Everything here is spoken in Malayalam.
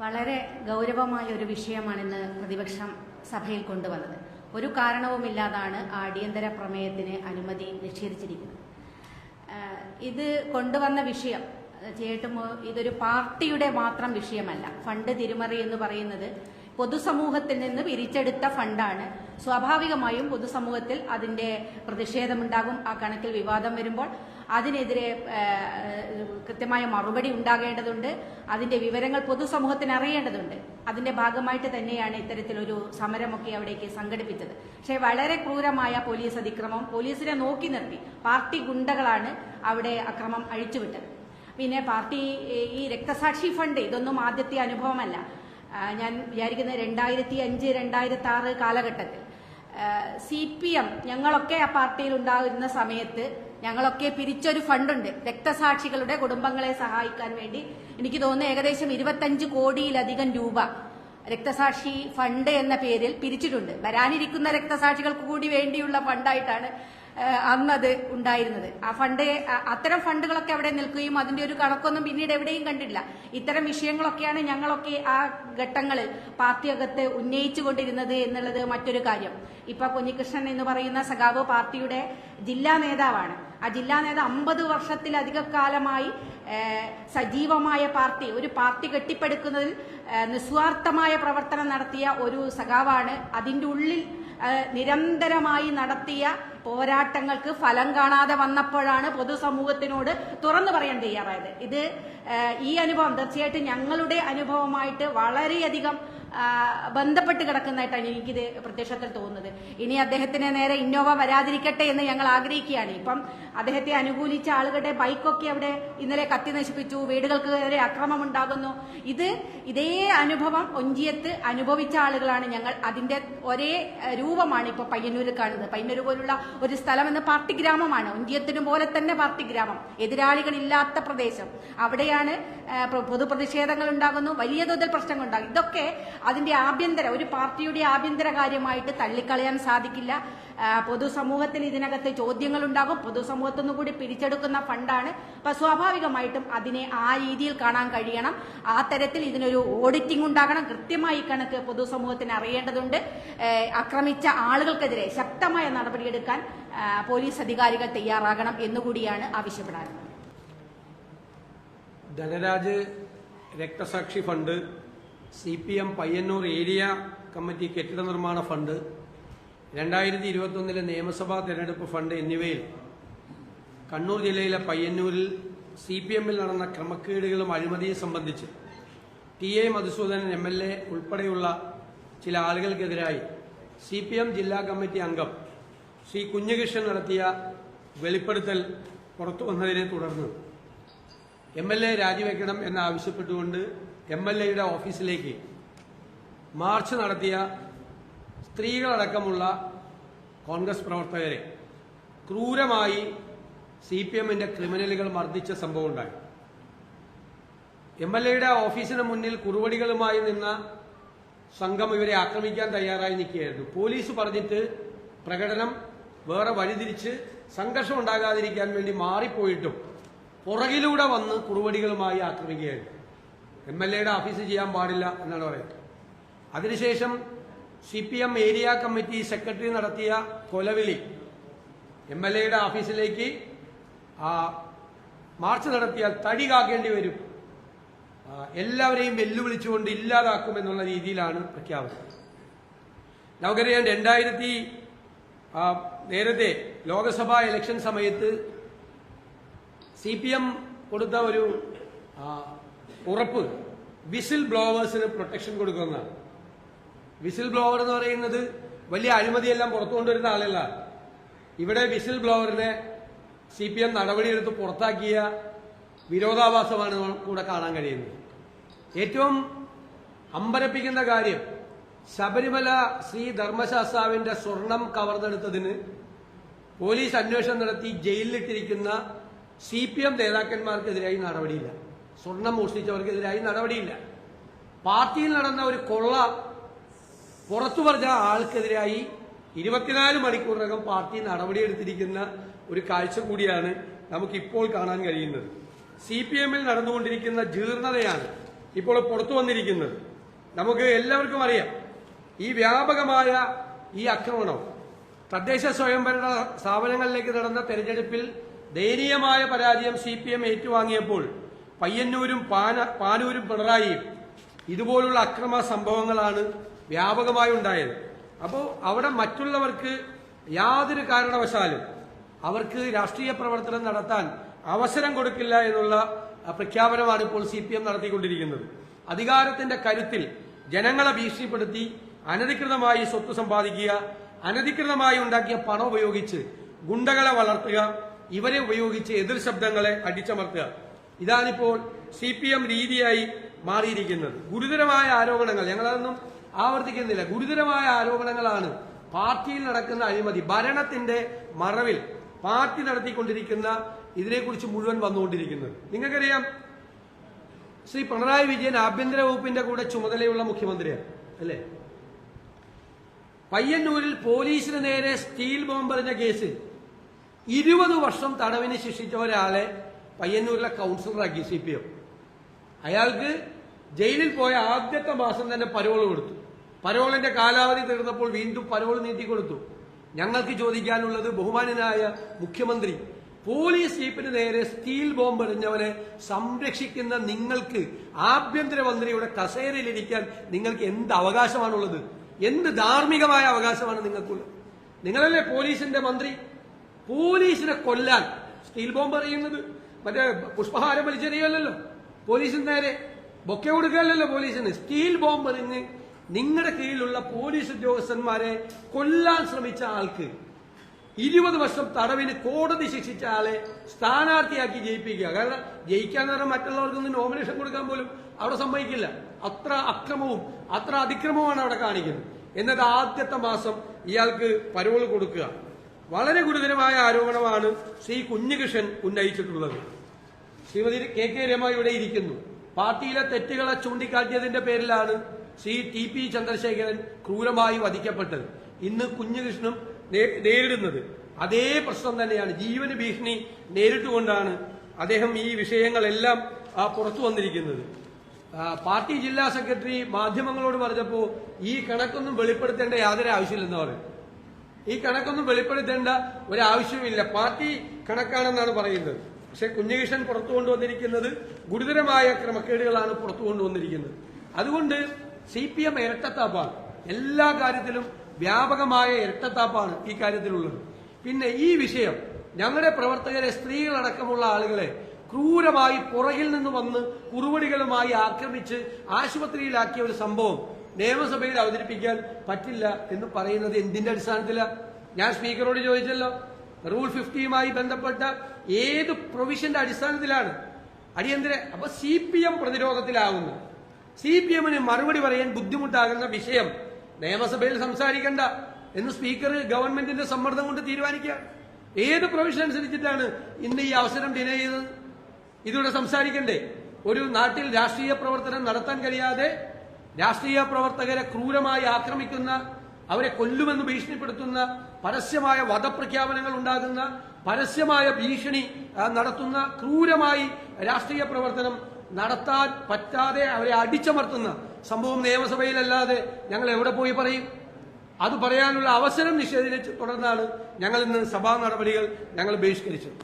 വളരെ ഗൗരവമായ ഒരു വിഷയമാണ് ഇന്ന് പ്രതിപക്ഷം സഭയിൽ കൊണ്ടുവന്നത്. ഒരു കാരണവുമില്ലാതാണ് ആ അടിയന്തര പ്രമേയത്തിന് അനുമതി നിഷേധിച്ചിരിക്കുന്നത്. ഇത് കൊണ്ടുവന്ന വിഷയം ഇതൊരു പാർട്ടിയുടെ മാത്രം വിഷയമല്ല. ഫണ്ട് തിരിമറി എന്ന് പറയുന്നത് പൊതുസമൂഹത്തിൽ നിന്ന് പിരിച്ചെടുത്ത ഫണ്ടാണ്. സ്വാഭാവികമായും പൊതുസമൂഹത്തിൽ അതിന്റെ പ്രതിഷേധമുണ്ടാകും. ആ കണക്കിൽ വിവാദം വരുമ്പോൾ അതിനെതിരെ കൃത്യമായ മറുപടി ഉണ്ടാകേണ്ടതുണ്ട്. അതിന്റെ വിവരങ്ങൾ പൊതുസമൂഹത്തിന് അറിയേണ്ടതുണ്ട്. അതിന്റെ ഭാഗമായിട്ട് തന്നെയാണ് ഇത്തരത്തിലൊരു സമരമൊക്കെ അവിടേക്ക് സംഘടിപ്പിച്ചത്. പക്ഷേ വളരെ ക്രൂരമായ പോലീസ് അതിക്രമം, പോലീസിനെ നോക്കി നിർത്തി പാർട്ടി ഗുണ്ടകളാണ് അവിടെ അക്രമം അഴിച്ചുവിട്ടത്. പിന്നെ പാർട്ടി ഈ രക്തസാക്ഷി ഫണ്ട് ഇതൊന്നും ആദ്യത്തെ അനുഭവമല്ല. ഞാൻ വിചാരിക്കുന്നത് 2005, 2006 കാലഘട്ടത്തിൽ CPM ഞങ്ങളൊക്കെ ആ പാർട്ടിയിൽ ഉണ്ടാകുന്ന സമയത്ത് ഞങ്ങളൊക്കെ പിരിച്ചൊരു ഫണ്ടുണ്ട് രക്തസാക്ഷികളുടെ കുടുംബങ്ങളെ സഹായിക്കാൻ വേണ്ടി. എനിക്ക് തോന്നുന്നു ഏകദേശം 25 കോടിയിലധികം രൂപ രക്തസാക്ഷി ഫണ്ട് എന്ന പേരിൽ പിരിച്ചിട്ടുണ്ട്. വരാനിരിക്കുന്ന രക്തസാക്ഷികൾക്ക് കൂടി വേണ്ടിയുള്ള ഫണ്ടായിട്ടാണ് അന്നത് ഉണ്ടായിരുന്നത്. ആ ഫണ്ട്, അത്തരം ഫണ്ടുകളൊക്കെ അവിടെ നിൽക്കുകയും അതിന്റെ ഒരു കണക്കൊന്നും പിന്നീട് എവിടെയും കണ്ടില്ല. ഇത്തരം വിഷയങ്ങളൊക്കെയാണ് ഞങ്ങളൊക്കെ ആ ഘട്ടങ്ങളിൽ പാർട്ടിയകത്ത് ഉന്നയിച്ചുകൊണ്ടിരുന്നത് എന്നുള്ളത് മറ്റൊരു കാര്യം. ഇപ്പൊ കുഞ്ഞികൃഷ്ണൻ എന്ന് പറയുന്ന സഖാവ് പാർട്ടിയുടെ ജില്ലാ നേതാവാണ്. ആ ജില്ലാ നേതാവ് 50 വർഷത്തിലധിക കാലമായി സജീവമായ പാർട്ടി, ഒരു പാർട്ടി കെട്ടിപ്പടുക്കുന്നതിൽ നിസ്വാർത്ഥമായ പ്രവർത്തനം നടത്തിയ ഒരു സഖാവാണ്. അതിന്റെ ഉള്ളിൽ നിരന്തരമായി നടത്തിയ പോരാട്ടങ്ങൾക്ക് ഫലം കാണാതെ വന്നപ്പോഴാണ് പൊതുസമൂഹത്തിനോട് തുറന്നു പറയാൻ തയ്യാറായത്. ഈ അനുഭവം തീർച്ചയായിട്ടും ഞങ്ങളുടെ അനുഭവമായിട്ട് വളരെയധികം ബന്ധപ്പെട്ട് കിടക്കുന്നതായിട്ടാണ് എനിക്കിത് പ്രത്യക്ഷത്തിൽ തോന്നുന്നത്. ഇനി അദ്ദേഹത്തിന് നേരെ ഇന്നോവ വരാതിരിക്കട്ടെ എന്ന് ഞങ്ങൾ ആഗ്രഹിക്കുകയാണ്. ഇപ്പം അദ്ദേഹത്തെ അനുകൂലിച്ച ആളുകളുടെ ബൈക്കൊക്കെ അവിടെ ഇന്നലെ കത്തി നശിപ്പിച്ചു, വീടുകൾക്ക് നേരെ അക്രമം ഉണ്ടാകുന്നു. ഇതേ അനുഭവം ഒഞ്ചിയത്ത് അനുഭവിച്ച ആളുകളാണ് ഞങ്ങൾ. അതിന്റെ ഒരേ രൂപമാണ് ഇപ്പൊ പയ്യന്നൂരിൽ കാണുന്നത്. പയ്യന്നൂർ പോലുള്ള ഒരു സ്ഥലം എന്ന പാർട്ടി ഗ്രാമമാണ്. ഒഞ്ചിയത്തിനും പോലെ തന്നെ പാർട്ടി ഗ്രാമം, എതിരാളികളില്ലാത്ത പ്രദേശം. അവിടെയാണ് പൊതുപ്രതിഷേധങ്ങൾ ഉണ്ടാകുന്നു, വലിയ തോതിൽ പ്രശ്നങ്ങൾ ഉണ്ടാകും. ഇതൊക്കെ അതിന്റെ ഒരു പാർട്ടിയുടെ ആഭ്യന്തര കാര്യമായിട്ട് തള്ളിക്കളയാൻ സാധിക്കില്ല. പൊതുസമൂഹത്തിൽ ഇതിനകത്ത് ചോദ്യങ്ങൾ ഉണ്ടാകും. പൊതുസമൂഹത്തിനും കൂടി പിരിച്ചെടുക്കുന്ന ഫണ്ടാണ്. അപ്പൊ സ്വാഭാവികമായിട്ടും അതിനെ ആ രീതിയിൽ കാണാൻ കഴിയണം. ആ തരത്തിൽ ഇതിനൊരു ഓഡിറ്റിംഗ് ഉണ്ടാകണം. കൃത്യമായി കണക്ക് പൊതുസമൂഹത്തിന് അറിയേണ്ടതുണ്ട്. ആക്രമിച്ച ആളുകൾക്കെതിരെ ശക്തമായ നടപടിയെടുക്കാൻ പോലീസ് അധികാരികൾ തയ്യാറാകണം എന്നുകൂടിയാണ് ആവശ്യപ്പെടാറുള്ളത്. ധനരാജ് രക്തസാക്ഷി fund, CPM Payyanur area committee കെട്ടിട നിർമ്മാണ ഫണ്ട്, 2021 നിയമസഭാ തെരഞ്ഞെടുപ്പ് ഫണ്ട് എന്നിവയിൽ കണ്ണൂർ ജില്ലയിലെ പയ്യന്നൂരിൽ CPMൽ നടന്ന ക്രമക്കേടുകളും അഴിമതിയും സംബന്ധിച്ച് TA മധുസൂദനൻ MLA ഉൾപ്പെടെയുള്ള ചില ആളുകൾക്കെതിരായി CPM ജില്ലാ കമ്മിറ്റി അംഗം ശ്രീ കുഞ്ഞികൃഷ്ണൻ നടത്തിയ വെളിപ്പെടുത്തൽ പുറത്തു വന്നതിനെ തുടർന്ന് MLA രാജിവെക്കണം എന്നാവശ്യപ്പെട്ടുകൊണ്ട് MLAയുടെ ഓഫീസിലേക്ക് മാർച്ച് നടത്തിയ സ്ത്രീകളടക്കമുള്ള കോൺഗ്രസ് പ്രവർത്തകരെ ക്രൂരമായി CPMന്റെ ക്രിമിനലുകൾ മർദ്ദിച്ച സംഭവമുണ്ടായി. MLAയുടെ ഓഫീസിന് മുന്നിൽ കുറുവടികളുമായി നിന്ന സംഘം ഇവരെ ആക്രമിക്കാൻ തയ്യാറായി നിൽക്കുകയായിരുന്നു. പോലീസ് പറഞ്ഞിട്ട് പ്രകടനം വേറെ വഴിതിരിച്ച് സംഘർഷം ഉണ്ടാകാതിരിക്കാൻ വേണ്ടി മാറിപ്പോയിട്ടും പുറകിലൂടെ വന്ന് കുറുവടികളുമായി ആക്രമിക്കുകയായിരുന്നു. MLAയുടെ ഓഫീസ് ചെയ്യാൻ പാടില്ല എന്നാണ് പറയുന്നത്. അതിനുശേഷം CPM ഏരിയ കമ്മിറ്റി സെക്രട്ടറി നടത്തിയ കൊലവിളി MLAയുടെ ഓഫീസിലേക്ക് മാർച്ച് നടത്തിയാൽ തടി കാക്കേണ്ടി വരും, എല്ലാവരെയും വെല്ലുവിളിച്ചുകൊണ്ട് ഇല്ലാതാക്കുമെന്നുള്ള രീതിയിലാണ് പ്രഖ്യാപനം. നമുക്കറിയാം, നേരത്തെ ലോക്സഭാ ഇലക്ഷൻ സമയത്ത് CPM കൊടുത്ത ഒരു ഉറപ്പ് വിസിൽ ബ്ലോവേഴ്സിന് പ്രൊട്ടക്ഷൻ കൊടുക്കുന്നതാണ്. വിസിൽ ബ്ലോവർ എന്ന് പറയുന്നത് വലിയ അഴിമതിയെല്ലാം പുറത്തു കൊണ്ടുവരുന്ന ആളല്ല. ഇവിടെ വിസിൽ ബ്ലോവറിനെ CPM നടപടിയെടുത്ത് പുറത്താക്കിയ വിരോധാഭാസമാണ് കൂടെ കാണാൻ കഴിയുന്നത്. ഏറ്റവും അമ്പരപ്പിക്കുന്ന കാര്യം, ശബരിമല ശ്രീ ധർമ്മശാസ്താവിന്റെ സ്വർണം കവർന്നെടുത്തതിന് പോലീസ് അന്വേഷണം നടത്തി ജയിലിലിട്ടിരിക്കുന്ന CPM നേതാക്കന്മാർക്കെതിരായി നടപടിയില്ല. സ്വർണം മോഷ്ടിച്ചവർക്കെതിരായി നടപടിയില്ല. പാർട്ടിയിൽ നടന്ന ഒരു കൊള്ള പുറത്തു പറഞ്ഞ ആൾക്കെതിരായി 24 മണിക്കൂറിനകം പാർട്ടി നടപടിയെടുത്തിരിക്കുന്ന ഒരു കാഴ്ച കൂടിയാണ് നമുക്കിപ്പോൾ കാണാൻ കഴിയുന്നത്. CPMൽ നടന്നുകൊണ്ടിരിക്കുന്ന ജീർണതയാണ് ഇപ്പോൾ പുറത്തു വന്നിരിക്കുന്നത്. നമുക്ക് എല്ലാവർക്കും അറിയാം, ഈ വ്യാപകമായ ഈ ആക്രമണം തദ്ദേശ സ്വയംഭരണ സ്ഥാപനങ്ങളിലേക്ക് നടന്ന തെരഞ്ഞെടുപ്പിൽ ദയനീയമായ പരാജയം CPM ഏറ്റുവാങ്ങിയപ്പോൾ പയ്യന്നൂരും പാനൂരും പിണറായിയും ഇതുപോലുള്ള അക്രമ സംഭവങ്ങളാണ് വ്യാപകമായി ഉണ്ടായത്. അപ്പോൾ അവിടെ മറ്റുള്ളവർക്ക് യാതൊരു കാരണവശാലും അവർക്ക് രാഷ്ട്രീയ പ്രവർത്തനം നടത്താൻ അവസരം കൊടുക്കില്ല എന്നുള്ള പ്രഖ്യാപനമാണ് ഇപ്പോൾ CPM നടത്തിക്കൊണ്ടിരിക്കുന്നത്. അധികാരത്തിന്റെ കരുത്തിൽ ജനങ്ങളെ ഭീഷണിപ്പെടുത്തി അനധികൃതമായി സ്വത്ത് സമ്പാദിക്കുക, അനധികൃതമായി ഉണ്ടാക്കിയ പണം ഉപയോഗിച്ച് ഗുണ്ടകളെ വളർത്തുക, ഇവരെ ഉപയോഗിച്ച് എതിർ ശബ്ദങ്ങളെ അടിച്ചമർത്തുക, ഇതാണിപ്പോൾ CPM രീതിയായി മാറിയിരിക്കുന്നത്. ഗുരുതരമായ ആരോപണങ്ങൾ, ഞങ്ങളതൊന്നും ആവർത്തിക്കുന്നില്ല, ഗുരുതരമായ ആരോപണങ്ങളാണ് പാർട്ടിയിൽ നടക്കുന്ന അഴിമതി, ഭരണത്തിന്റെ മറവിൽ പാർട്ടി നടത്തിക്കൊണ്ടിരിക്കുന്ന ഇതിനെക്കുറിച്ച് മുഴുവൻ വന്നുകൊണ്ടിരിക്കുന്നത്. നിങ്ങൾക്കറിയാം, ശ്രീ പിണറായി വിജയൻ ആഭ്യന്തര വകുപ്പിന്റെ കൂടെ ചുമതലയുള്ള മുഖ്യമന്ത്രിയാണ്, അല്ലേ? പയ്യന്നൂരിൽ പോലീസിന് നേരെ സ്റ്റീൽ ബോംബെറിഞ്ഞ കേസിൽ 20 വർഷം തടവിന് ശിക്ഷിച്ച ഒരാളെ പയ്യന്നൂരിലെ കൗൺസിലറാക്കി CPM. അയാൾക്ക് ജയിലിൽ പോയ ആദ്യത്തെ മാസം തന്നെ പരോൾ കൊടുത്തു. പരോളിന്റെ കാലാവധി തീർന്നപ്പോൾ വീണ്ടും പരോൾ നീട്ടിക്കൊടുത്തു. ഞങ്ങൾക്ക് ചോദിക്കാനുള്ളത്, ബഹുമാനനായ മുഖ്യമന്ത്രി, പോലീസ് ജീപ്പിന് നേരെ സ്റ്റീൽ ബോംബ് എറിഞ്ഞവനെ സംരക്ഷിക്കുന്ന നിങ്ങൾക്ക്, ആഭ്യന്തരമന്ത്രിയുടെ കസേരയിലിരിക്കാൻ നിങ്ങൾക്ക് എന്ത് അവകാശമാണുള്ളത്? എന്ത് ധാർമ്മികമായ അവകാശമാണ് നിങ്ങൾക്കുള്ളത്? നിങ്ങളല്ലേ പോലീസിന്റെ മന്ത്രി. പോലീസിനെ കൊല്ലാൻ സ്റ്റീൽ ബോംബ് എറിയുന്നത് മറ്റേ പുഷ്പഹാരം വലിച്ചെറിയല്ലോ, പോലീസിന് നേരെ ബൊക്കെ കൊടുക്കുകയല്ലോ പോലീസിന്. സ്റ്റീൽ ബോംബ് എറിഞ്ഞ് നിങ്ങളുടെ കീഴിലുള്ള പോലീസ് ഉദ്യോഗസ്ഥന്മാരെ കൊല്ലാൻ ശ്രമിച്ച ആൾക്ക് 20 വർഷം തടവിന് കോടതി ശിക്ഷിച്ച ആളെ സ്ഥാനാർത്ഥിയാക്കി ജയിപ്പിക്കുക. കാരണം ജയിക്കാന്ന് പറഞ്ഞാൽ മറ്റുള്ളവർക്കൊന്നും നോമിനേഷൻ കൊടുക്കാൻ പോലും അവിടെ സമ്മതിക്കില്ല. അത്ര അക്രമവും അത്ര അതിക്രമവുമാണ് അവിടെ കാണിക്കുന്നത്. എന്നിട്ട് ആദ്യത്തെ മാസം ഇയാൾക്ക് പരോൾ കൊടുക്കുക. വളരെ ഗുരുതരമായ ആരോപണമാണ് ശ്രീ കുഞ്ഞികൃഷ്ണൻ ഉന്നയിച്ചിട്ടുള്ളത്. ശ്രീമതി KK രമ ഇവിടെ ഇരിക്കുന്നു. പാർട്ടിയിലെ തെറ്റുകളെ ചൂണ്ടിക്കാട്ടിയതിന്റെ പേരിലാണ് ശ്രീ TP ചന്ദ്രശേഖരൻ ക്രൂരമായി വധിക്കപ്പെട്ടത്. ഇന്ന് കുഞ്ഞികൃഷ്ണനും നേരിടുന്നത് അതേ പ്രശ്നം തന്നെയാണ്. ജീവന് ഭീഷണി നേരിട്ടുകൊണ്ടാണ് അദ്ദേഹം ഈ വിഷയങ്ങളെല്ലാം പുറത്തു വന്നിരിക്കുന്നത്. പാർട്ടി ജില്ലാ സെക്രട്ടറി മാധ്യമങ്ങളോട് പറഞ്ഞപ്പോൾ ഈ കണക്കൊന്നും വെളിപ്പെടുത്തേണ്ട യാതൊരു ആവശ്യമില്ലെന്ന് പറയും. ഈ കണക്കൊന്നും വെളിപ്പെടുത്തേണ്ട ഒരാവശ്യവുമില്ല, പാർട്ടി കണക്കാണെന്നാണ് പറയുന്നത്. പക്ഷെ കുഞ്ഞികൃഷ്ണൻ പുറത്തു കൊണ്ടുവന്നിരിക്കുന്നത് ഗുരുതരമായ ക്രമക്കേടുകളാണ് പുറത്തു കൊണ്ടുവന്നിരിക്കുന്നത്. അതുകൊണ്ട് CPM ഇരട്ടത്താപ്പാണ്, എല്ലാ കാര്യത്തിലും വ്യാപകമായ ഇരട്ടത്താപ്പാണ് ഈ കാര്യത്തിലുള്ളത്. പിന്നെ ഈ വിഷയം ഞങ്ങളുടെ പ്രവർത്തകരെ, സ്ത്രീകളടക്കമുള്ള ആളുകളെ ക്രൂരമായി പുറകിൽ നിന്ന് വന്ന് കുറുവടികളുമായി ആക്രമിച്ച് ആശുപത്രിയിലാക്കിയ ഒരു സംഭവം നിയമസഭയിൽ അവതരിപ്പിക്കാൻ പറ്റില്ല എന്ന് പറയുന്നത് എന്തിന്റെ അടിസ്ഥാനത്തിലാണ്? ഞാൻ സ്പീക്കറോട് ചോദിച്ചല്ലോ, റൂൾ 50യുമായി ബന്ധപ്പെട്ട ഏത് പ്രൊവിഷന്റെ അടിസ്ഥാനത്തിലാണ് അടിയന്തര? അപ്പൊ CPM പ്രതിരോധത്തിലാവുന്നു. CPMന് മറുപടി പറയാൻ ബുദ്ധിമുട്ടാകുന്ന വിഷയം നിയമസഭയിൽ സംസാരിക്കണ്ട എന്ന് സ്പീക്കർ ഗവൺമെന്റിന്റെ സമ്മർദ്ദം കൊണ്ട് തീരുമാനിക്കുക. ഏത് പ്രൊവിഷൻ അനുസരിച്ചിട്ടാണ് ഇന്ന് ഈ അവസരം ഡിനേ ചെയ്തത്? ഇതിലൂടെ സംസാരിക്കണ്ടേ? ഒരു നാട്ടിൽ രാഷ്ട്രീയ പ്രവർത്തനം നടത്താൻ കഴിയാതെ രാഷ്ട്രീയ പ്രവർത്തകരെ ക്രൂരമായി ആക്രമിക്കുന്ന, അവരെ കൊല്ലുമെന്ന് ഭീഷണിപ്പെടുത്തുന്ന, പരസ്യമായ വധപ്രഖ്യാപനങ്ങൾ ഉണ്ടാകുന്ന, പരസ്യമായ ഭീഷണി നടത്തുന്ന, ക്രൂരമായി രാഷ്ട്രീയ പ്രവർത്തനം നടത്താൻ പറ്റാതെ അവരെ അടിച്ചമർത്തുന്ന സംഭവം നിയമസഭയിലല്ലാതെ ഞങ്ങൾ എവിടെ പോയി പറയും? അത് പറയാനുള്ള അവസരം നിഷേധിച്ച് തുടർന്നാണ് ഞങ്ങൾ ഇന്ന് സഭാ നടപടികൾ ബഹിഷ്കരിച്ചത്.